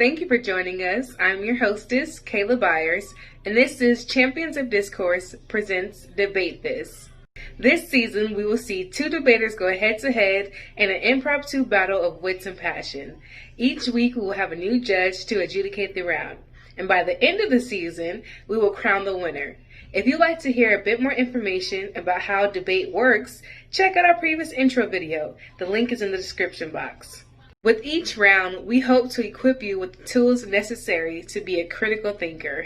Thank you for joining us. I'm your hostess, Kayla Byers, and this is Champions of Discourse presents Debate This. This season, we will see two debaters go head-to-head in an impromptu battle of wits and passion. Each week, we will have a new judge to adjudicate the round, and by the end of the season, we will crown the winner. If you'd like to hear a bit more information about how debate works, check out our previous intro video. The link is in the description box. With each round, we hope to equip you with the tools necessary to be a critical thinker.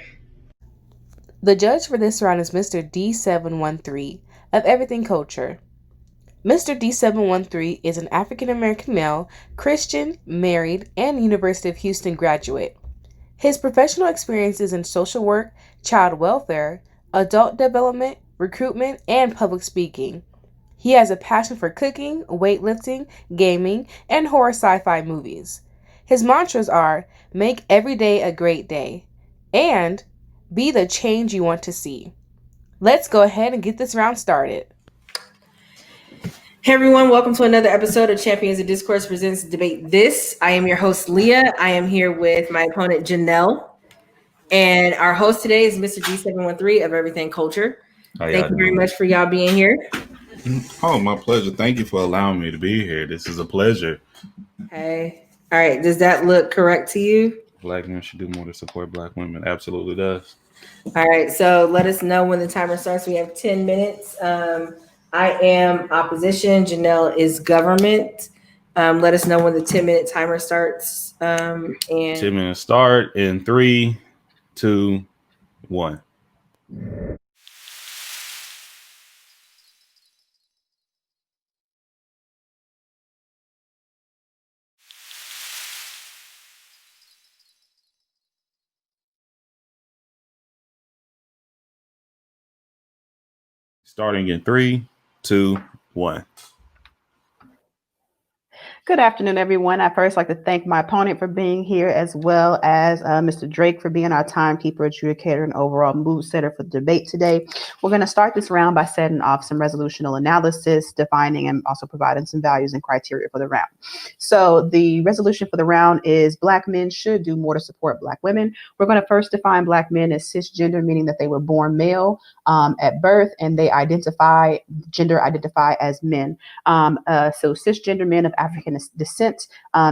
The judge for this round is Mr. D713 of Everything Culture. Mr. D713 is an African-American male, Christian, married, and University of Houston graduate. His professional experience is in social work, child welfare, adult development, recruitment, and public speaking. He has a passion for cooking, weightlifting, gaming, and horror sci-fi movies. His mantras are, make every day a great day, and be the change you want to see. Let's go ahead and get this round started. Hey everyone, welcome to another episode of Champions of Discourse presents Debate This. I am your host, Leah. I am here with my opponent, Jeanelle. And our host today is Mr. D713 of Everything Culture. Thank you very much for y'all being here. Oh, my pleasure. Thank you for allowing me to be here. This is a pleasure. Hey. All right. Does that look correct to you? Black men should do more to support Black women. Absolutely does. All right. So let us know when the timer starts. We have 10 minutes. I am opposition. Jeanelle is government. Let us know when the 10-minute timer starts. And 10 minutes start in 3, 2, 1. Starting in 3, 2, 1. Good afternoon, everyone. I first like to thank my opponent for being here, as well as Mr. Drake for being our timekeeper, adjudicator, and overall mood setter for the debate today. We're going to start this round by setting off some resolutional analysis, defining and also providing some values and criteria for the round. So the resolution for the round is Black men should do more to support Black women. We're going to first define Black men as cisgender, meaning that they were born male at birth and they gender identify as men. So cisgender men of African descent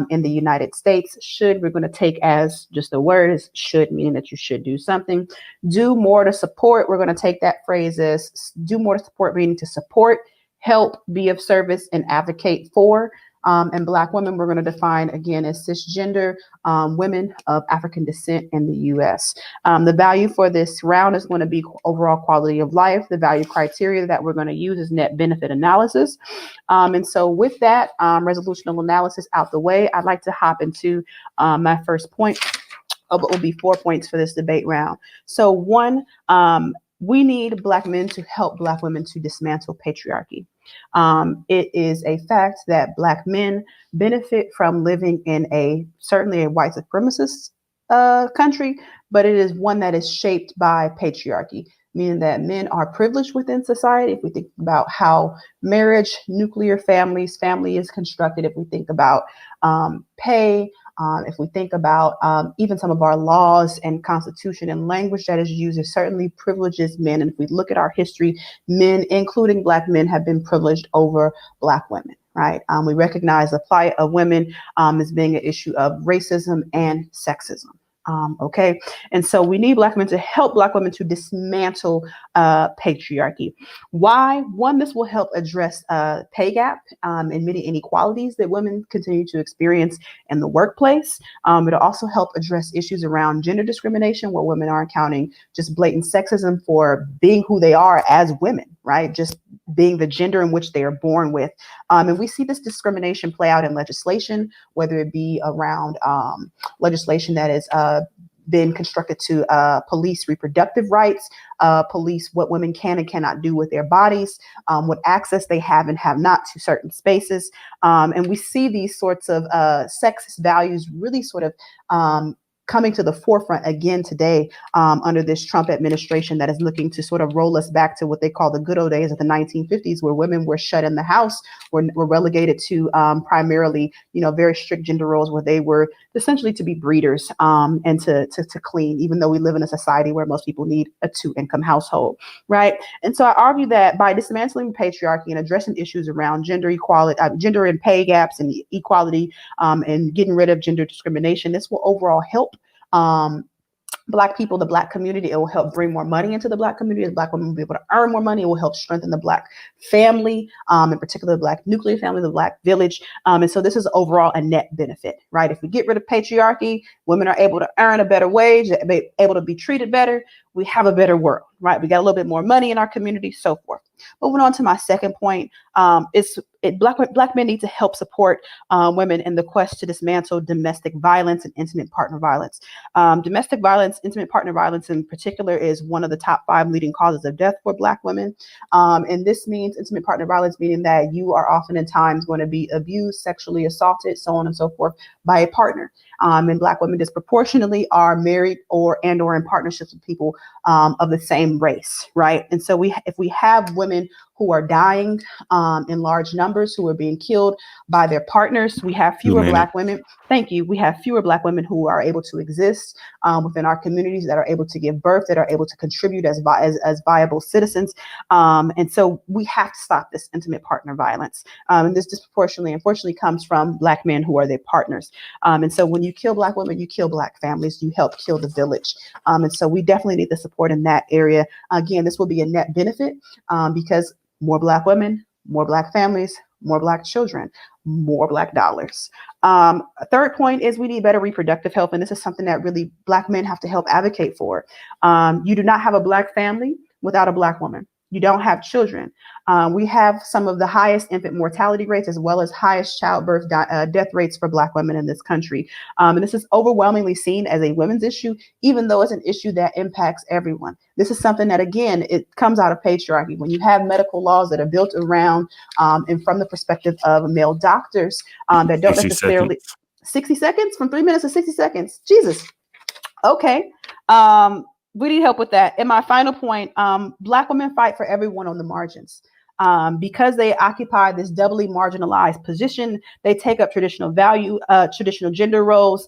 in the United States we're going to take as just the word is should, meaning that you should do something. Do more to support, we're going to take that phrase as do more to support, meaning to support, help, be of service, and advocate for. And Black women, we're going to define again as cisgender women of African descent in the U.S. The value for this round is going to be overall quality of life. The value criteria that we're going to use is net benefit analysis. And so with that resolutional analysis out the way, I'd like to hop into my first point. What will be 4 points for this debate round. So one, we need Black men to help Black women to dismantle patriarchy. It is a fact that Black men benefit from living in certainly a white supremacist country, but it is one that is shaped by patriarchy, meaning that men are privileged within society. If we think about how marriage, nuclear family is constructed, if we think about pay, if we think about even some of our laws and constitution and language that is used, it certainly privileges men. And if we look at our history, men, including Black men, have been privileged over Black women. Right. We recognize the plight of women as being an issue of racism and sexism. Okay. And so we need Black men to help Black women to dismantle patriarchy. Why? One, this will help address pay gap and many inequalities that women continue to experience in the workplace. It'll also help address issues around gender discrimination, where women are encountering just blatant sexism for being who they are as women, right? Just being the gender in which they are born with. And we see this discrimination play out in legislation, whether it be around legislation that is been constructed to police reproductive rights, police what women can and cannot do with their bodies, what access they have and have not to certain spaces. And we see these sorts of sexist values really sort of coming to the forefront again today under this Trump administration that is looking to sort of roll us back to what they call the good old days of the 1950s, where women were shut in the house, were relegated to primarily, very strict gender roles where they were essentially to be breeders and to clean, even though we live in a society where most people need a 2-income household, right? And so I argue that by dismantling patriarchy and addressing issues around gender equality, gender and pay gaps and equality, and getting rid of gender discrimination, this will overall help Black people, the Black community. It will help bring more money into the Black community. The Black women will be able to earn more money. It will help strengthen the Black family, in particular the Black nuclear family, the Black village. And so this is overall a net benefit, right? If we get rid of patriarchy, women are able to earn a better wage, able to be treated better. We have a better world, right? We got a little bit more money in our community, so forth. Moving on to my second point, Black men need to help support women in the quest to dismantle domestic violence and intimate partner violence. Domestic violence, intimate partner violence in particular, is one of the top 5 leading causes of death for Black women. And this means intimate partner violence, meaning that you are often in times going to be abused, sexually assaulted, so on and so forth, by a partner. And Black women disproportionately are married or in partnerships with people of the same race, right? And so if we have women who are dying in large numbers, who are being killed by their partners, we have fewer Black women. Thank you. We have fewer Black women who are able to exist within our communities, that are able to give birth, that are able to contribute as viable citizens. And so we have to stop this intimate partner violence. And this disproportionately, unfortunately, comes from Black men who are their partners. And so when you kill Black women, you kill Black families, you help kill the village. And so we definitely need the support in that area. Again, this will be a net benefit because more Black women, more Black families, more Black children, more Black dollars. A third point is we need better reproductive health. And this is something that really Black men have to help advocate for. You do not have a Black family without a Black woman. You don't have children. We have some of the highest infant mortality rates, as well as highest childbirth death rates for Black women in this country. And this is overwhelmingly seen as a women's issue, even though it's an issue that impacts everyone. This is something that, again, it comes out of patriarchy. When you have medical laws that are built around and from the perspective of male doctors that don't necessarily... 60 seconds? From 3 minutes to 60 seconds. Jesus. Okay. We need help with that. And my final point, Black women fight for everyone on the margins. Because they occupy this doubly marginalized position, they take up traditional gender roles.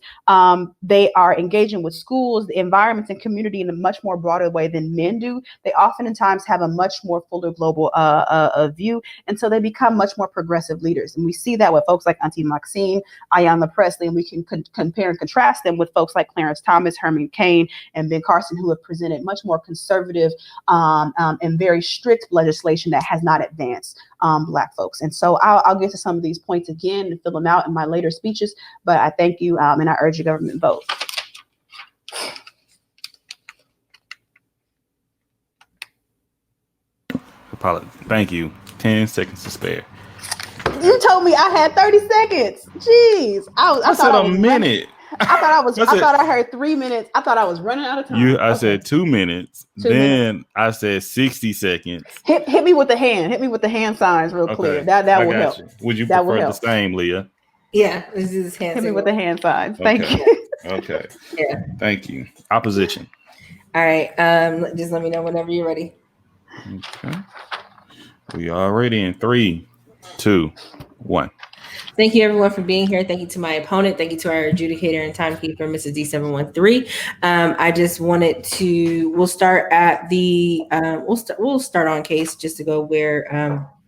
They are engaging with schools, the environments, and community in a much more broader way than men do. They oftentimes have a much more fuller global view. And so they become much more progressive leaders. And we see that with folks like Auntie Maxine, Ayanna Pressley, and we can compare and contrast them with folks like Clarence Thomas, Herman Cain, and Ben Carson, who have presented much more conservative and very strict legislation that has not advance Black folks. And so I'll get to some of these points again and fill them out in my later speeches, but I thank you and I urge your government vote. Thank you. 10 seconds to spare. You told me I had 30 seconds. Jeez. I said a minute. I thought I heard 3 minutes. I thought I was running out of time. I said 2 minutes. I said 60 seconds. Hit me with the hand. Hit me with the hand signs real clear. That will help. Would you prefer the same, Leah? Yeah, this is hand. Hit me with the hand signs. Thank you. Okay. Yeah. Thank you. Opposition. All right. Just let me know whenever you're ready. Okay. We are ready in 3, 2, 1. Thank you, everyone, for being here. Thank you to my opponent. Thank you to our adjudicator and timekeeper, Mrs. D713. I just wanted to. We'll start at the. We'll start on case just to go where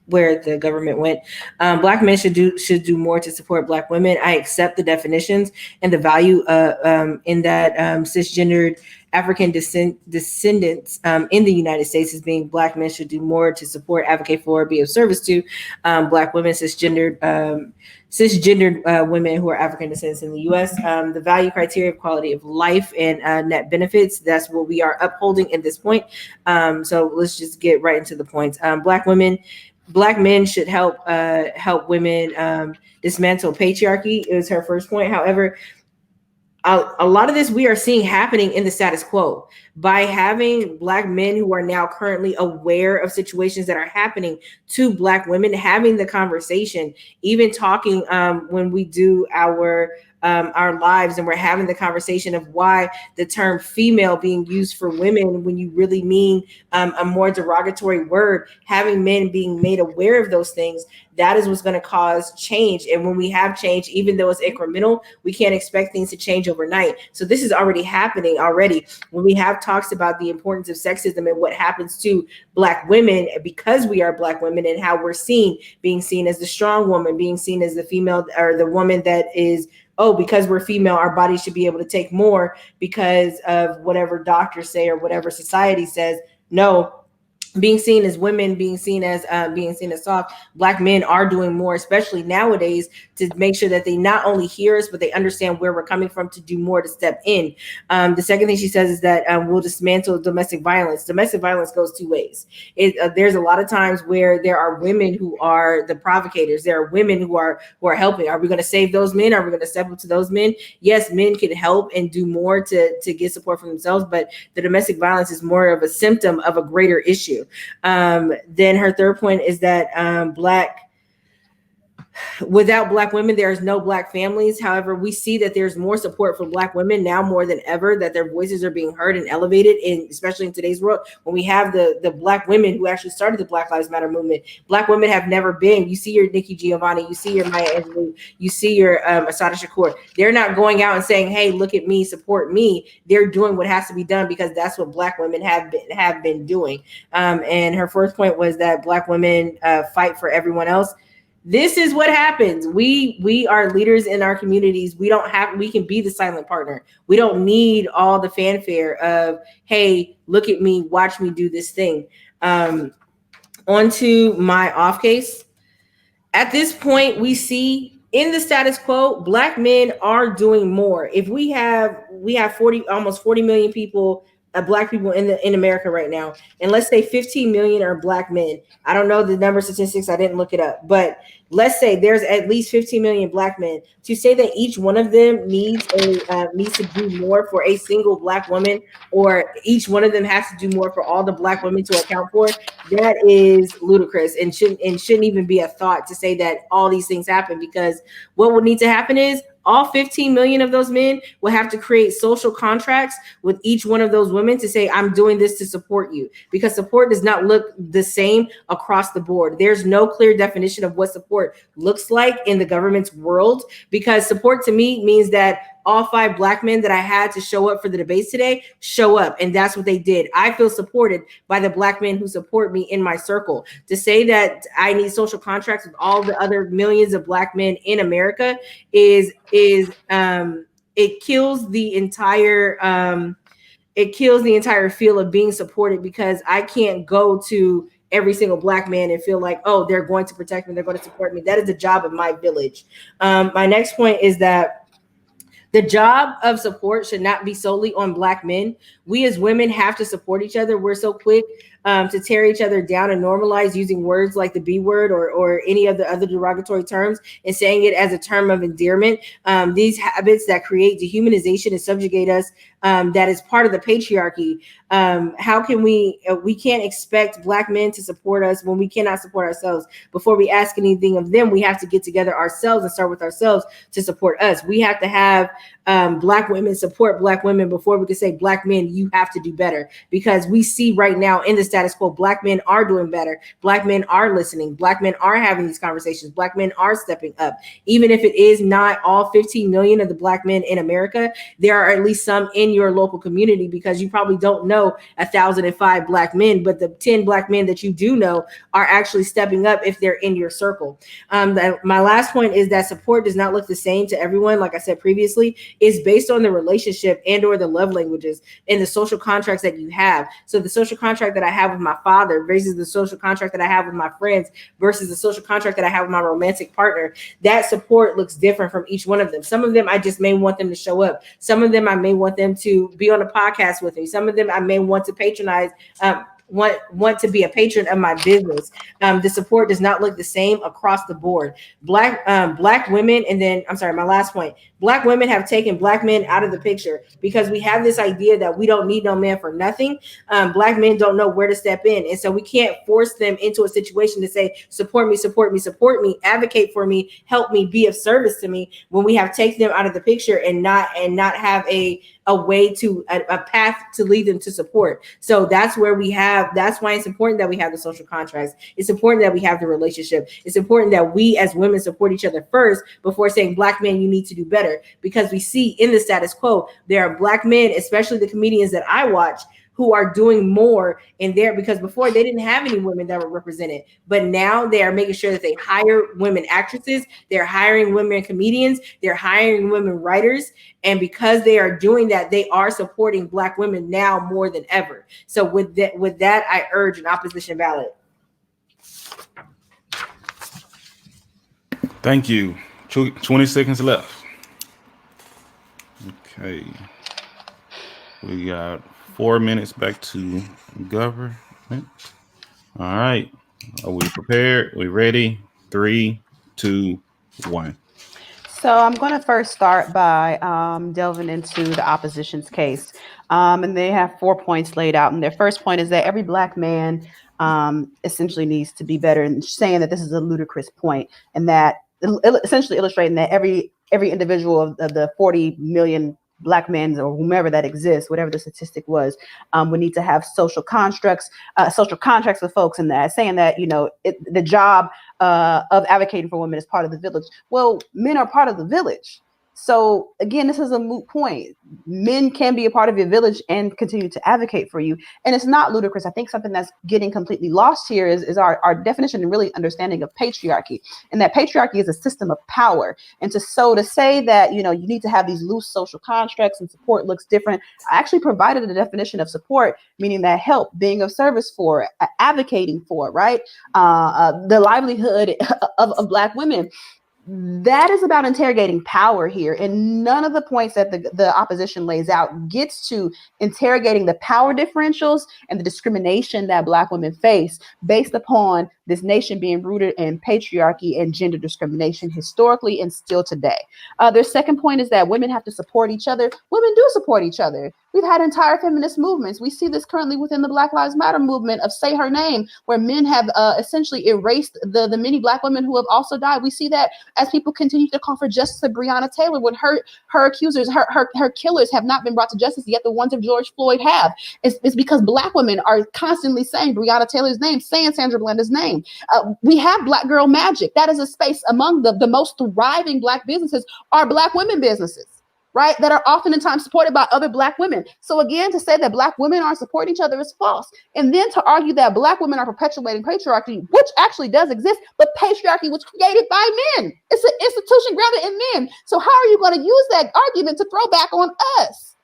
the government went. Black men should do more to support Black women. I accept the definitions and the value in that cisgendered African descendants in the United States as being Black men should do more to support, advocate for, be of service to Black women, cisgendered women who are African descendants in the U.S. The value criteria of quality of life and net benefits, that's what we are upholding at this point. So let's just get right into the points. Black men should help women dismantle patriarchy is her first point. However, a lot of this we are seeing happening in the status quo by having Black men who are now currently aware of situations that are happening to Black women, having the conversation, even talking when we do our our lives, and we're having the conversation of why the term female being used for women when you really mean a more derogatory word, having men being made aware of those things, that is what's going to cause change. And when we have change, even though it's incremental, we can't expect things to change overnight. So this is already happening already. When we have talks about the importance of sexism and what happens to Black women because we are Black women, and how we're being seen as the strong woman, being seen as the female or the woman that is, oh, because we're female, our bodies should be able to take more because of whatever doctors say or whatever society says. No, being seen as women, being seen as soft, Black men are doing more, especially nowadays, to make sure that they not only hear us, but they understand where we're coming from to do more to step in. The second thing she says is that we'll dismantle domestic violence. Domestic violence goes two ways. There's a lot of times where there are women who are the provocators. There are women who are helping. Are we going to save those men? Are we going to step up to those men? Yes, men can help and do more to get support from themselves, but the domestic violence is more of a symptom of a greater issue. Then her third point is that without Black women, there's no Black families. However, we see that there's more support for Black women now more than ever, that their voices are being heard and elevated, and especially in today's world, when we have the Black women who actually started the Black Lives Matter movement. Black women have never been. You see your Nikki Giovanni, you see your Maya Angelou, you see your Assata Shakur. They're not going out and saying, "Hey, look at me, support me." They're doing what has to be done because that's what Black women have been doing. And her first point was that Black women fight for everyone else. This is what happens. We are leaders in our communities. We can be the silent partner. We don't need all the fanfare of, hey, look at me, watch me do this thing. On to my off case. At this point, we see in the status quo, Black men are doing more. If we have almost 40 million people, Black people in America right now, and let's say 15 million are Black men. I don't know the number statistics, I didn't look it up, but let's say there's at least 15 million Black men. To say that each one of them needs to do more for a single Black woman, or each one of them has to do more for all the Black women to account for, that is ludicrous and shouldn't even be a thought to say that all these things happen, because what would need to happen is all 15 million of those men will have to create social contracts with each one of those women to say, I'm doing this to support you, because support does not look the same across the board. There's no clear definition of what support looks like in the government's world, because support to me means that all 5 Black men that I had to show up for the debates today show up, and that's what they did. I feel supported by the Black men who support me in my circle. To say that I need social contracts with all the other millions of Black men in America is it kills the entire feel of being supported, because I can't go to every single Black man and feel like, oh, they're going to protect me, they're going to support me. That is the job of my village. My next point is that the job of support should not be solely on Black men. We as women have to support each other. We're so quick to tear each other down and normalize using words like the B word or any of the other derogatory terms and saying it as a term of endearment. These habits that create dehumanization and subjugate us, that is part of the patriarchy. How can we can't expect Black men to support us when we cannot support ourselves. Before we ask anything of them, we have to get together ourselves and start with ourselves to support us. We have to have Black women support Black women before we can say, Black men, you have to do better, because we see right now in the status quo, Black men are doing better. Black men are listening. Black men are having these conversations. Black men are stepping up. Even if it is not all 15 million of the Black men in America, there are at least some in your local community, because you probably don't know 1,005 Black men, but the 10 Black men that you do know are actually stepping up if they're in your circle. My last point is that support does not look the same to everyone. Like I said previously, is based on the relationship and or the love languages and the social contracts that you have. So the social contract that I have with my father versus the social contract that I have with my friends versus the social contract that I have with my romantic partner, that support looks different from each one of them. Some of them I just may want them to show up. Some of them I may want them to be on a podcast with me. Some of them I may want to patronize want to be a patron of my business. The support does not look the same across the board. Black women, and then I'm sorry, my last point. Black women have taken Black men out of the picture because we have this idea that we don't need no man for nothing. Black men don't know where to step in, and so we can't force them into a situation to say, support me, support me, support me, advocate for me, help me, be of service to me, when we have taken them out of the picture and not have a way to a path to lead them to support. So that's where that's why it's important that we have the social contracts. It's important that we have the relationship. It's important that we as women support each other first before saying, Black men, you need to do better, because we see in the status quo, there are Black men, especially the comedians that I watch, who are doing more in there, because before they didn't have any women that were represented, but now they are making sure that they hire women actresses, they're hiring women comedians, they're hiring women writers, and because they are doing that, they are supporting Black women now more than ever. So with that, I urge an opposition ballot. Thank you. 20 seconds left. Okay. We got 4 minutes back to government. All right. Are we prepared? We ready? 3, 2, 1. So I'm going to first start by delving into the opposition's case. And they have 4 points laid out. And their first point is that every Black man essentially needs to be better, and saying that this is a ludicrous point, and that essentially illustrating that every individual of the 40 million Black men or whomever that exists, whatever the statistic was, would need to have social contracts with folks, and that saying that, the job of advocating for women is part of the village. Well, men are part of the village. So again, this is a moot point. Men can be a part of your village and continue to advocate for you. And it's not ludicrous. I think something that's getting completely lost here is our definition and really understanding of patriarchy. And that patriarchy is a system of power. And to say that, you need to have these loose social constructs and support looks different. I actually provided a definition of support, meaning that help, being of service for, advocating for, right? The livelihood of Black women. That is about interrogating power here. And none of the points that the opposition lays out gets to interrogating the power differentials and the discrimination that Black women face based upon this nation being rooted in patriarchy and gender discrimination historically and still today. Their second point is that women have to support each other. Women do support each other. We've had entire feminist movements. We see this currently within the Black Lives Matter movement of Say Her Name, where men have essentially erased the many Black women who have also died. We see that as people continue to call for justice of Breonna Taylor, when her accusers, her killers have not been brought to justice, yet the ones of George Floyd have. It's because Black women are constantly saying Breonna Taylor's name, saying Sandra Blanda's name. We have Black Girl Magic. That is a space among the most thriving Black businesses are Black women businesses, right? That are oftentimes supported by other Black women. So again, to say that Black women aren't supporting each other is false. And then to argue that Black women are perpetuating patriarchy, which actually does exist, but patriarchy was created by men. It's an institution grounded in men. So how are you going to use that argument to throw back on us?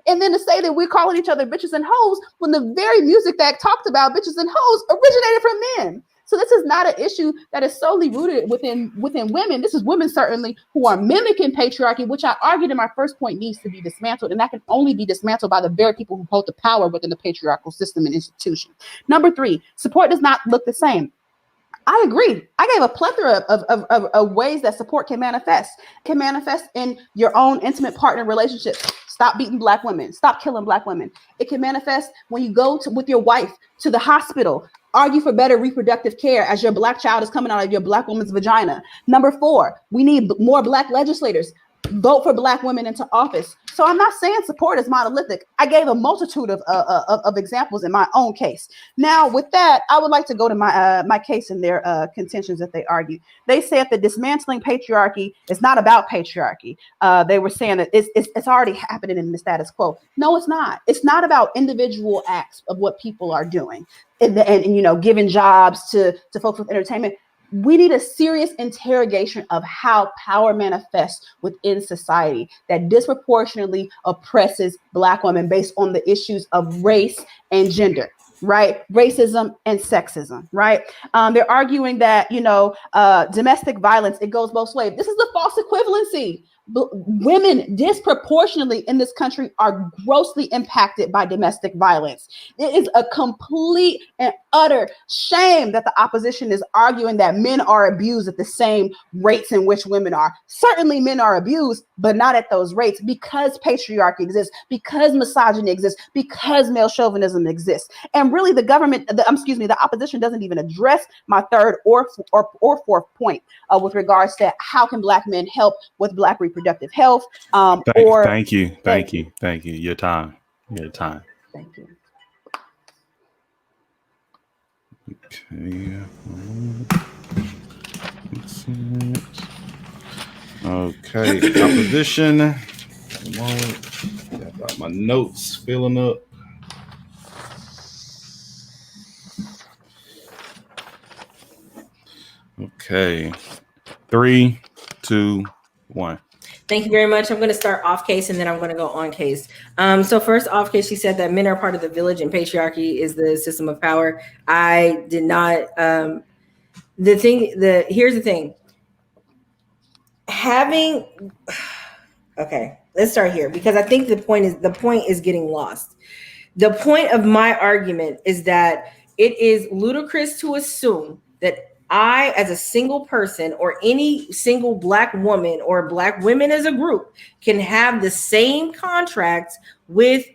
And then to say that we're calling each other bitches and hoes when the very music that talked about bitches and hoes originated from men. So this is not an issue that is solely rooted within women. This is women certainly who are mimicking patriarchy, which I argued in my first point needs to be dismantled. And that can only be dismantled by the very people who hold the power within the patriarchal system and institution. Number 3, support does not look the same. I agree. I gave a plethora of ways that support can manifest. It can manifest in your own intimate partner relationships. Stop beating Black women. Stop killing Black women. It can manifest when you go with your wife to the hospital. Argue for better reproductive care as your Black child is coming out of your Black woman's vagina. Number 4, we need more Black legislators. Vote for Black women into office. So I'm not saying support is monolithic. I gave a multitude of examples in my own case. Now, with that, I would like to go to my case and their contentions that they argue. They said that dismantling patriarchy is not about patriarchy. They were saying that it's already happening in the status quo. No, it's not. It's not about individual acts of what people are doing and giving jobs to folks with entertainment. We need a serious interrogation of how power manifests within society that disproportionately oppresses Black women based on the issues of race and gender, right? Racism and sexism, right? They're arguing that, domestic violence, it goes both ways. This is the false equivalency. women disproportionately in this country are grossly impacted by domestic violence. It is a complete and utter shame that the opposition is arguing that men are abused at the same rates in which women are. Certainly men are abused, but not at those rates, because patriarchy exists, because misogyny exists, because male chauvinism exists. And really the government, the opposition doesn't even address my third or fourth point with regards to how can Black men help with Black reproductive health. Thank you. Your time. Thank you. Okay. Opposition. I got my notes filling up. Okay. 3, 2, 1. Thank you very much. I'm going to start off case and then I'm going to go on case. So first off case, she said that men are part of the village and patriarchy is the system of power. I did not. Here's the thing. Okay, let's start here because I think the point is getting lost. The point of my argument is that it is ludicrous to assume that I, as a single person or any single Black woman or Black women as a group, can have the same contracts with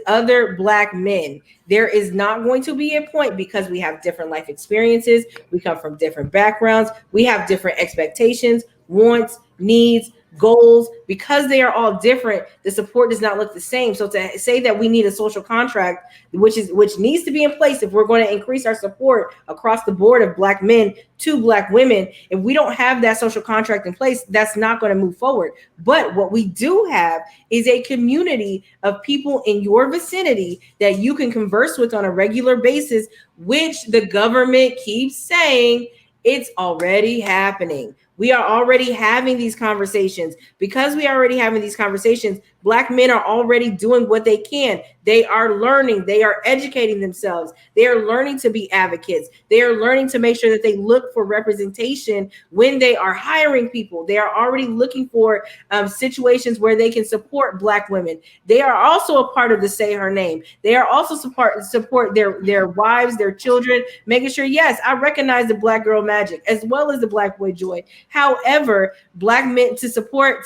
other Black men. There is not going to be a point because we have different life experiences. We come from different backgrounds. We have different expectations, wants, needs, goals. Because they are all different, the support does not look the same. So to say that we need a social contract, which needs to be in place if we're going to increase our support across the board of Black men to Black women, if we don't have that social contract in place, that's not going to move forward. But what we do have is a community of people in your vicinity that you can converse with on a regular basis, which the government keeps saying it's already happening. We are already having these conversations. Because we are already having these conversations, Black men are already doing what they can. They are learning. They are educating themselves. They are learning to be advocates. They are learning to make sure that they look for representation when they are hiring people. They are already looking for situations where they can support Black women. They are also a part of the Say Her Name. They are also support their wives, their children, making sure, yes, I recognize the Black girl magic as well as the Black boy joy. However, Black men to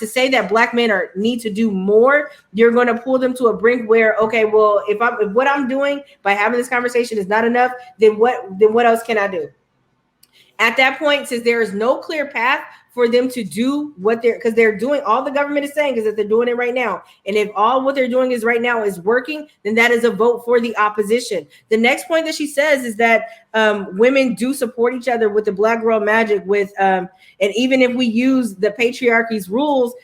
say that Black men need to do more, you're going to pull them to a brink where, okay, well, if what I'm doing by having this conversation is not enough, then what else can I do? At that point, since there is no clear path for them to do because they're doing, all the government is saying is that they're doing it right now. And if all what they're doing is right now is working, then that is a vote for the opposition. The next point that she says is that women do support each other with the Black girl magic and even if we use the patriarchy's rules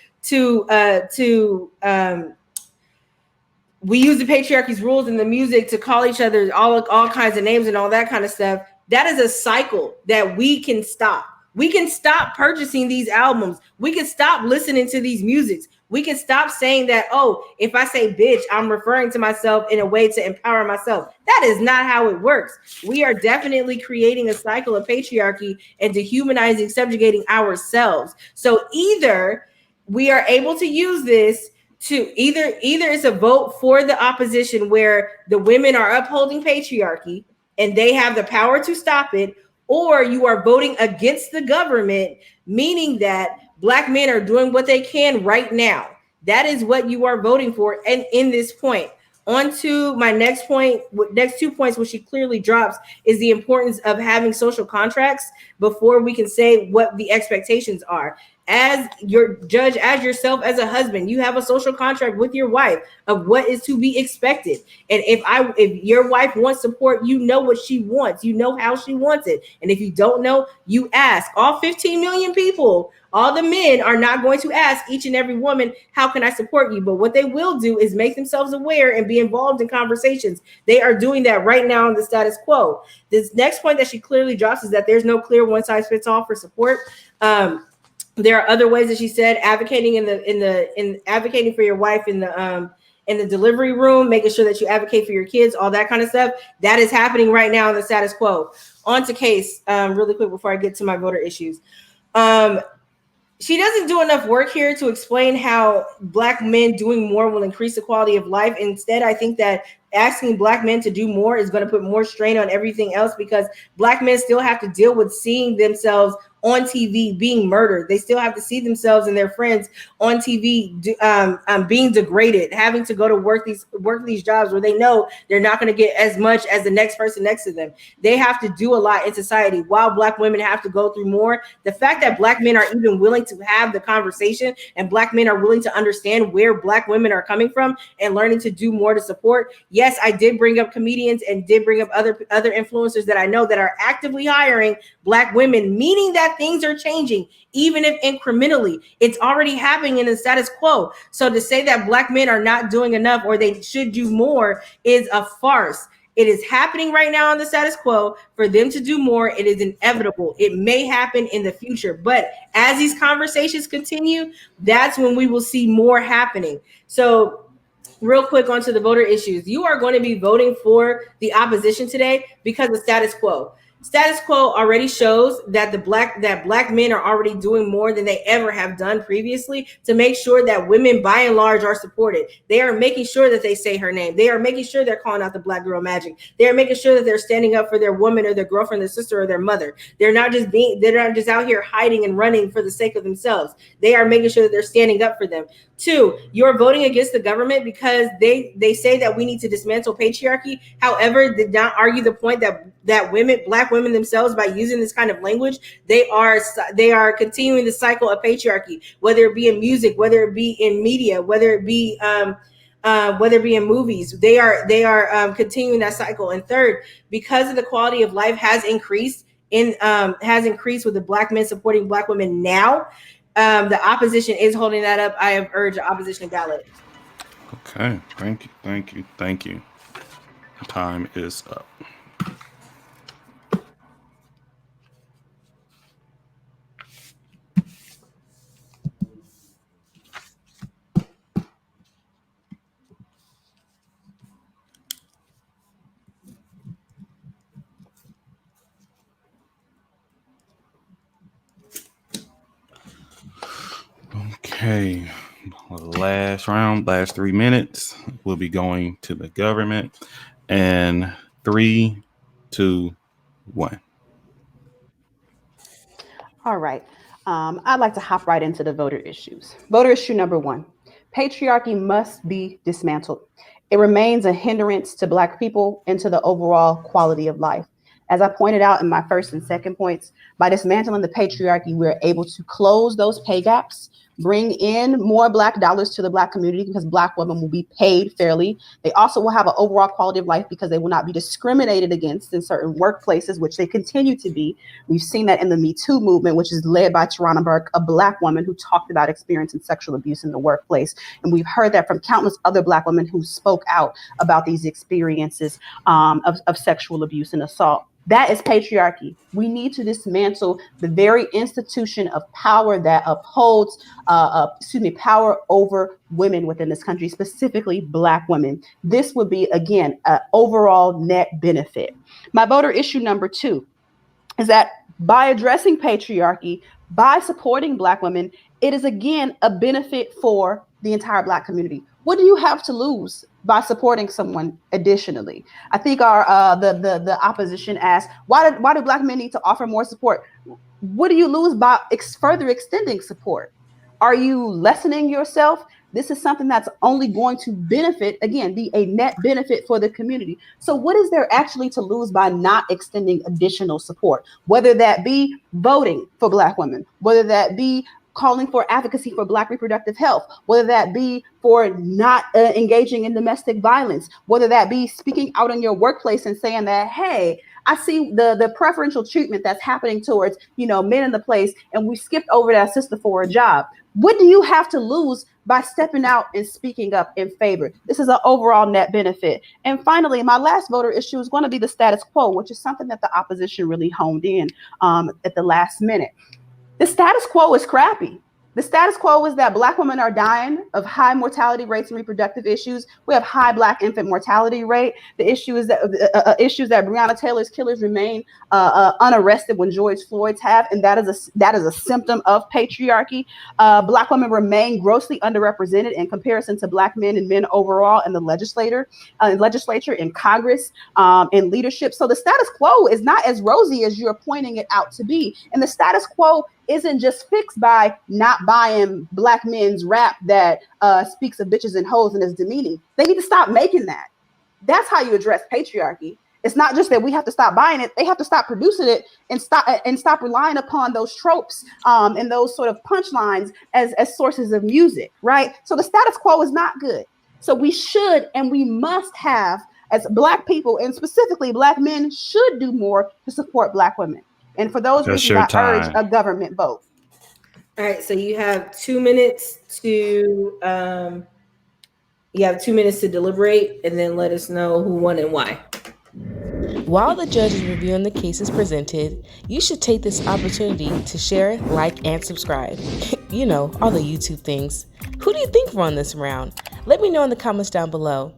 we use the patriarchy's rules in the music to call each other all kinds of names and all that kind of stuff. That is a cycle that we can stop. We can stop purchasing these albums. We can stop listening to these musics. We can stop saying that, oh, if I say bitch, I'm referring to myself in a way to empower myself. That is not how it works. We are definitely creating a cycle of patriarchy and dehumanizing, subjugating ourselves. So either we are able to use this to either it's a vote for the opposition where the women are upholding patriarchy and they have the power to stop it, or you are voting against the government, meaning that Black men are doing what they can right now. That is what you are voting for. And in this point, on to my next 2 points, which she clearly drops, is the importance of having social contracts before we can say what the expectations are. As your judge, as yourself, as a husband, you have a social contract with your wife of what is to be expected. And if your wife wants support, you know what she wants. You know how she wants it. And if you don't know, you ask. All 15 million people, all the men are not going to ask each and every woman, how can I support you? But what they will do is make themselves aware and be involved in conversations. They are doing that right now in the status quo. This next point that she clearly drops is that there's no clear one size fits all for support. There are other ways that she said advocating in advocating for your wife in the delivery room, making sure that you advocate for your kids, all that kind of stuff. That is happening right now in the status quo. On to case really quick before I get to my voter issues. she doesn't do enough work here to explain how Black men doing more will increase the quality of life. Instead, I think that asking Black men to do more is going to put more strain on everything else, because Black men still have to deal with seeing themselves on TV being murdered. They still have to see themselves and their friends on TV being degraded, having to go to work these jobs where they know they're not going to get as much as the next person next to them. They have to do a lot in society, while Black women have to go through more. The fact that Black men are even willing to have the conversation, and Black men are willing to understand where Black women are coming from and learning to do more to support. Yes, I did bring up comedians and did bring up other influencers that I know that are actively hiring Black women, meaning that things are changing, even if incrementally. It's already happening in the status quo. So to say that Black men are not doing enough or they should do more is a farce. It is happening right now on the status quo. For them to do more, it is inevitable. It may happen in the future, but as these conversations continue, that's when we will see more happening. So real quick, onto the voter issues. You are going to be voting for the opposition today because of status quo. Status quo already shows that Black men are already doing more than they ever have done previously to make sure that women by and large are supported. They are making sure that they say her name. They are making sure they're calling out the Black girl magic. They are making sure that they're standing up for their woman or their girlfriend, their sister, or their mother. They're not just out here hiding and running for the sake of themselves. They are making sure that they're standing up for them. Two, you're voting against the government because they say that we need to dismantle patriarchy. However, did not argue the point that women, Black women themselves, by using this kind of language, they are continuing the cycle of patriarchy, whether it be in music, whether it be in media, whether it be in movies. They are continuing that cycle. And third, because of the quality of life has increased with the Black men supporting Black women now, the opposition is holding that up. I have urged the opposition ballot. Okay, thank you. Time is up. Okay, last round, last 3 minutes. We'll be going to the government. And 3, 2, 1. All right. I'd like to hop right into the voter issues. Voter issue number 1, patriarchy must be dismantled. It remains a hindrance to Black people and to the overall quality of life. As I pointed out in my first and second points, by dismantling the patriarchy, we're able to close those pay gaps, bring in more Black dollars to the Black community because Black women will be paid fairly. They also will have an overall quality of life because they will not be discriminated against in certain workplaces, which they continue to be. We've seen that in the Me Too movement, which is led by Tarana Burke, a Black woman who talked about experiencing sexual abuse in the workplace. And we've heard that from countless other Black women who spoke out about these experiences of sexual abuse and assault. That is patriarchy. We need to dismantle the very institution of power that upholds, power over women within this country, specifically Black women. This would be, again, an overall net benefit. My voter issue number 2 is that by addressing patriarchy, by supporting Black women, it is, again, a benefit for the entire Black community. What do you have to lose by supporting someone additionally? I think the opposition asked, why do Black men need to offer more support? What do you lose by further extending support? Are you lessening yourself? This is something that's only going to benefit, again, be a net benefit for the community. So what is there actually to lose by not extending additional support? Whether that be voting for Black women, whether that be calling for advocacy for Black reproductive health, whether that be for not engaging in domestic violence, whether that be speaking out in your workplace and saying that, hey, I see the preferential treatment that's happening towards, men in the place, and we skipped over that sister for a job. What do you have to lose by stepping out and speaking up in favor? This is an overall net benefit. And finally, my last voter issue is going to be the status quo, which is something that the opposition really honed in at the last minute. The status quo is crappy. The status quo is that Black women are dying of high mortality rates and reproductive issues. We have high Black infant mortality rate. The issue is that issues that Breonna Taylor's killers remain unarrested when George Floyd's have, and that is a symptom of patriarchy. Black women remain grossly underrepresented in comparison to Black men and men overall in the legislature, in Congress, in leadership. So the status quo is not as rosy as you're pointing it out to be, and the status quo isn't just fixed by not buying Black men's rap that speaks of bitches and hoes and is demeaning. They need to stop making that. That's how you address patriarchy. It's not just that we have to stop buying it. They have to stop producing it and stop relying upon those tropes and those sort of punchlines as sources of music, right? So the status quo is not good. So we should and we must have, as Black people, and specifically Black men, should do more to support Black women. And for those reasons, I urge a government vote. All right, so you have 2 minutes to deliberate, and then let us know who won and why. While the judge is reviewing the cases presented, you should take this opportunity to share, like, and subscribe. You know, all the YouTube things. Who do you think won this round? Let me know in the comments down below.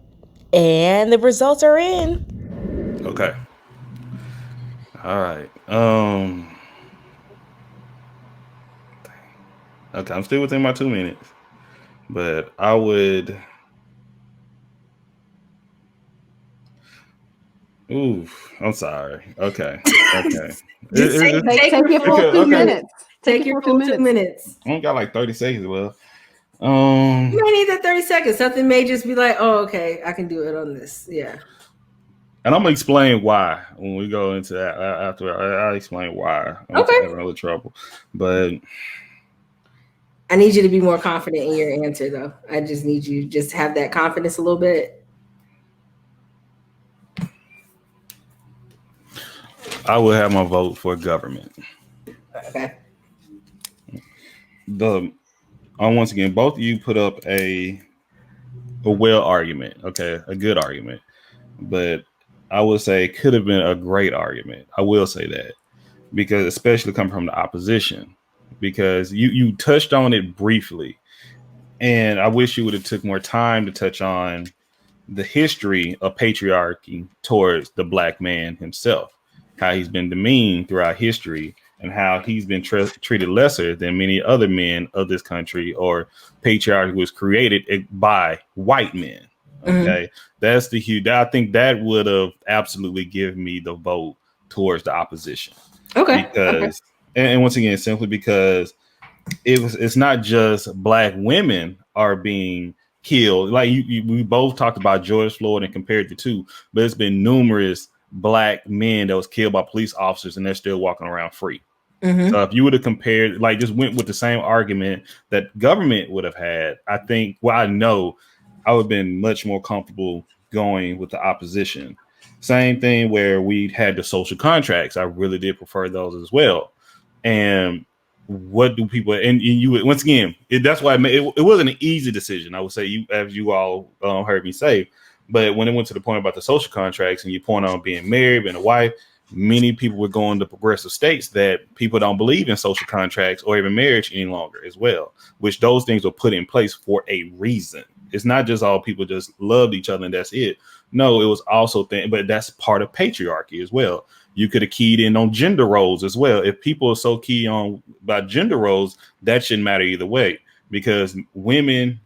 And the results are in. Okay. All right. Okay, I'm still within my 2 minutes, but I would. Oof, I'm sorry. Okay. Take your full 2 minutes. Take your full 2 minutes. I only got like 30 seconds. Well, you might need that 30 seconds. Something may just be like, oh, okay, I can do it on this. Yeah. And I'm gonna explain why when we go into that. After I'll explain why I'm having a little trouble. But I need you to be more confident in your answer, though. I just need you to just have that confidence a little bit. I will have my vote for government. Okay. Once again, both of you put up a well argument. Okay, a good argument, but I would say it could have been a great argument. I will say that, because especially coming from the opposition, because you touched on it briefly, and I wish you would have took more time to touch on the history of patriarchy towards the Black man himself, how he's been demeaned throughout history, and how he's been treated lesser than many other men of this country, or patriarchy was created by white men. Okay. That's the huge. I think that would have absolutely given me the vote towards the opposition. Okay. Because, and once again, simply because it's not just Black women are being killed. Like we both talked about George Floyd and compared the two, but it's been numerous Black men that was killed by police officers, and they're still walking around free. So if you would have compared, like just went with the same argument that government would have had, I think, well, I know I would have been much more comfortable going with the opposition. Same thing where we had the social contracts. I really did prefer those as well. And what do people, and you, once again, that's why it wasn't an easy decision. I would say, as you all heard me say, but when it went to the point about the social contracts and you point on being married, being a wife, many people were going to progressive states that people don't believe in social contracts or even marriage any longer as well, which those things were put in place for a reason. It's not just all people just loved each other and that's it. No, it was also but that's part of patriarchy as well. You could have keyed in on gender roles as well. If people are so key on about gender roles, that shouldn't matter either way, because women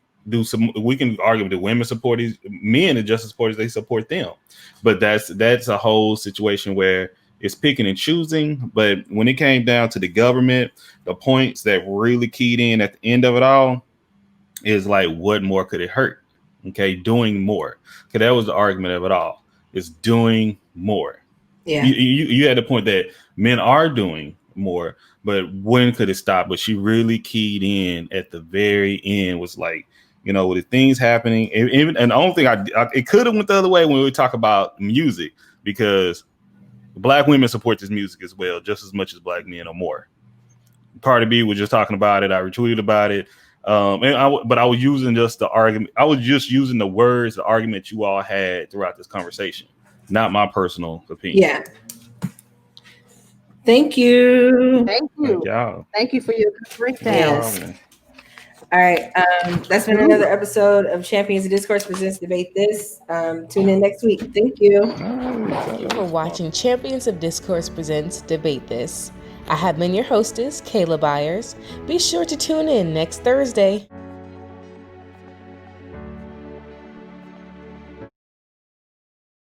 we can argue that women support these men and just as support as they support them. But that's a whole situation where it's picking and choosing. But when it came down to the government, the points that really keyed in at the end of it all is like, what more could it hurt? Okay, doing more. Because that was the argument of it all. It's doing more. Yeah. You had the point that men are doing more, but when could it stop? But she really keyed in at the very end, was like, you know, with the things happening, and the only thing it could have went the other way when we talk about music, because Black women support this music as well, just as much as Black men or more. Cardi B was just talking about it. I retweeted about it. But I was using just the argument. I was just using the words, the argument you all had throughout this conversation, not my personal opinion. Yeah. Thank you. Thank you. Thank you for your breakdown. All right. That's been another episode of Champions of Discourse Presents Debate This. Tune in next week. Thank you. Thank you for watching Champions of Discourse Presents Debate This. I have been your hostess, Kayla Byers. Be sure to tune in next Thursday.